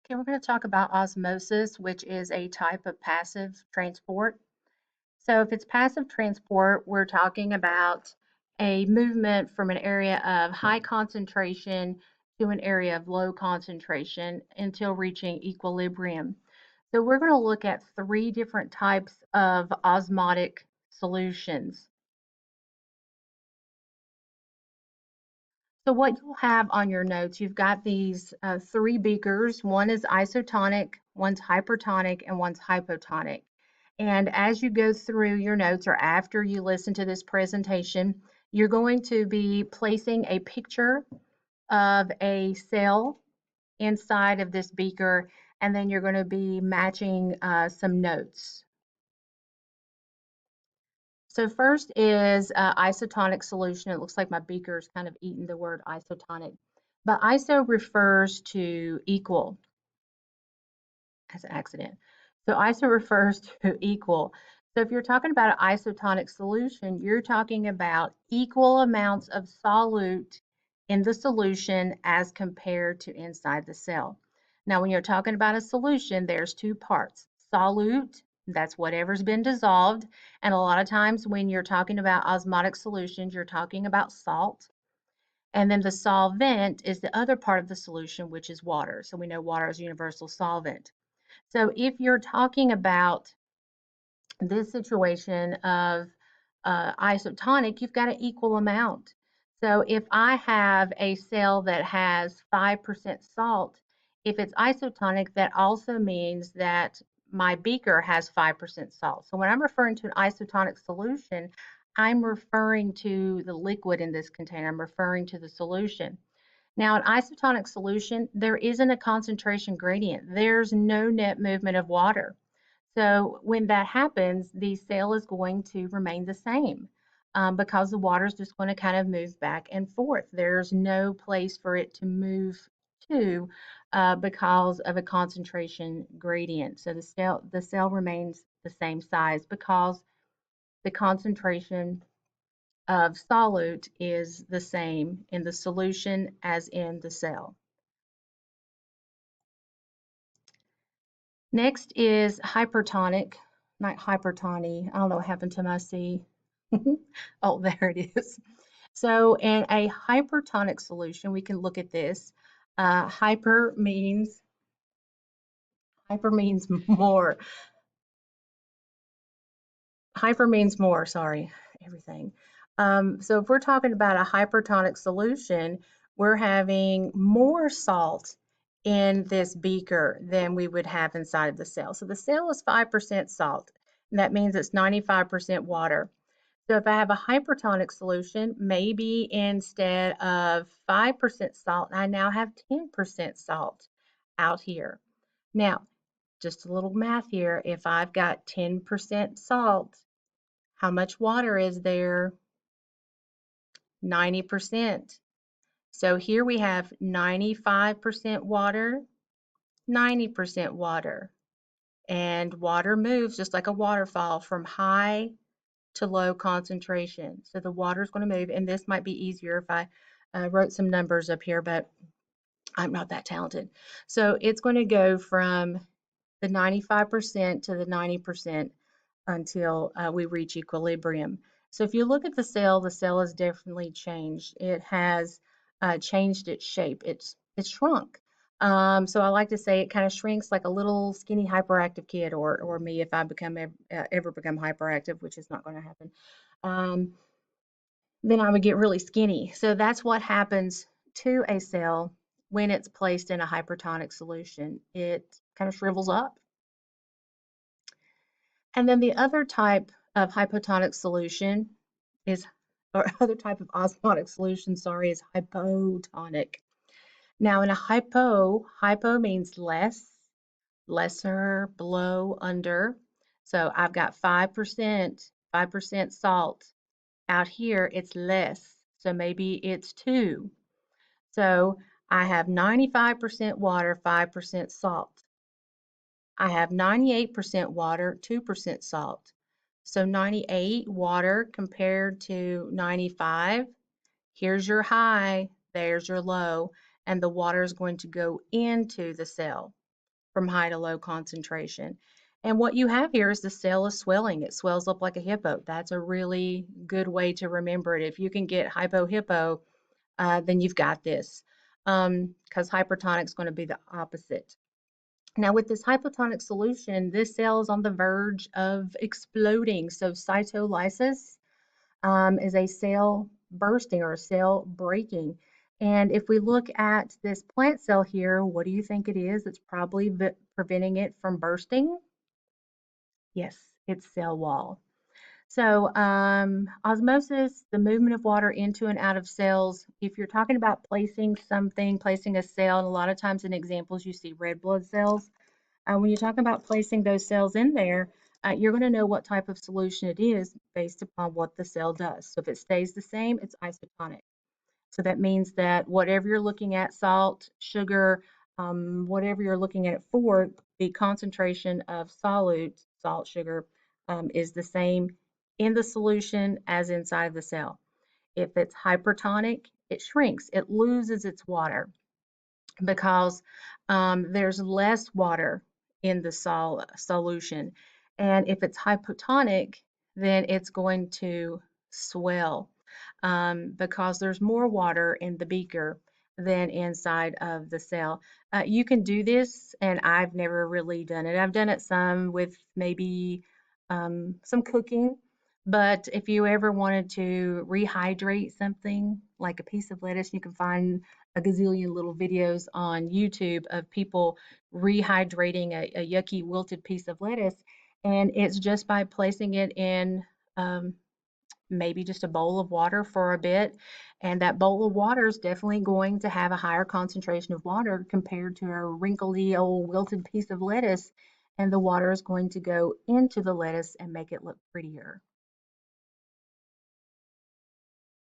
Okay, we're going to talk about osmosis, which is a type of passive transport. So, if it's passive transport, we're talking about a movement from an area of high concentration to an area of low concentration until reaching equilibrium. So, we're going to look at three different types of osmotic solutions. So what you'll have on your notes, you've got these three beakers. One is isotonic, one's hypertonic, and one's hypotonic. And as you go through your notes or after you listen to this presentation, you're going to be placing a picture of a cell inside of this beaker, and then you're going to be matching some notes. So first is isotonic solution. It looks like my beaker is kind of eating the word isotonic. But iso refers to equal as an accident. So iso refers to equal. So if you're talking about an isotonic solution, you're talking about equal amounts of solute in the solution as compared to inside the cell. Now, when you're talking about a solution, there's two parts. Solute, that's whatever's been dissolved. And a lot of times when you're talking about osmotic solutions, you're talking about salt. And then the solvent is the other part of the solution, which is water. So we know water is a universal solvent. So if you're talking about this situation of isotonic, you've got an equal amount. So if I have a cell that has 5% salt, if it's isotonic, that also means that my beaker has 5% salt. So when I'm referring to an isotonic solution, I'm referring to the liquid in this container. I'm referring to the solution. Now, an isotonic solution, there isn't a concentration gradient. There's no net movement of water. So when that happens, the cell is going to remain the same because the water is just going to kind of move back and forth. There's no place for it to move to because of a concentration gradient. So the cell remains the same size because the concentration of solute is the same in the solution as in the cell. Next is hypertonic, not hypertony. I don't know what happened to my C. Oh, there it is. So in a hypertonic solution, we can look at this. Hyper means more. Hyper means more, sorry, everything. So if we're talking about a hypertonic solution, we're having more salt in this beaker than we would have inside of the cell. So the cell is 5% salt, and that means it's 95% water. So if I have a hypertonic solution, maybe instead of 5% salt, I now have 10% salt out here. Now, just a little math here. If I've got 10% salt, how much water is there? 90%. So here we have 95% water, 90% water. And water moves just like a waterfall from high to low concentration. So the water is going to move, and this might be easier if I wrote some numbers up here, but I'm not that talented. So it's going to go from the 95% to the 90% until we reach equilibrium. So if you look at the cell has definitely changed. It has changed its shape. It's shrunk. So I like to say it kind of shrinks like a little skinny hyperactive kid, or me if I ever become hyperactive, which is not going to happen. Um, then I would get really skinny. So that's what happens to a cell when it's placed in a hypertonic solution. It kind of shrivels up. And then the other type of hypotonic solution is, or other type of osmotic solution, sorry, is hypotonic. Now in a hypo means less, lesser, below, under. So I've got 5% salt. Out here it's less, so maybe it's 2. So I have 95% water, 5% salt. I have 98% water, 2% salt. So 98 water compared to 95. Here's your high, there's your low, and the water is going to go into the cell. from high to low concentration. And what you have here is the cell is swelling. It swells up like a hippo. That's a really good way to remember it. If you can get hypo-hippo, then you've got this, because hypertonic is going to be the opposite. Now, with this hypotonic solution, this cell is on the verge of exploding. So cytolysis is a cell bursting or a cell breaking. And if we look at this plant cell here, what do you think it is that's probably preventing it from bursting? Yes, it's cell wall. So osmosis, the movement of water into and out of cells, if you're talking about placing something, placing a cell, and a lot of times in examples you see red blood cells, when you're talking about placing those cells in there, you're going to know what type of solution it is based upon what the cell does. So if it stays the same, it's isotonic. So that means that whatever you're looking at, salt, sugar, whatever you're looking at it for, the concentration of solute, salt, sugar, is the same in the solution as inside the cell. If it's hypertonic, it shrinks, it loses its water because there's less water in the solution. And if it's hypotonic, then it's going to swell because there's more water in the beaker than inside of the cell. You can do this, and I've never really done it. I've done it some with maybe some cooking, but if you ever wanted to rehydrate something like a piece of lettuce, you can find a gazillion little videos on YouTube of people rehydrating a yucky wilted piece of lettuce, and it's just by placing it in maybe just a bowl of water for a bit, and that bowl of water is definitely going to have a higher concentration of water compared to a wrinkly old wilted piece of lettuce, and the water is going to go into the lettuce and make it look prettier.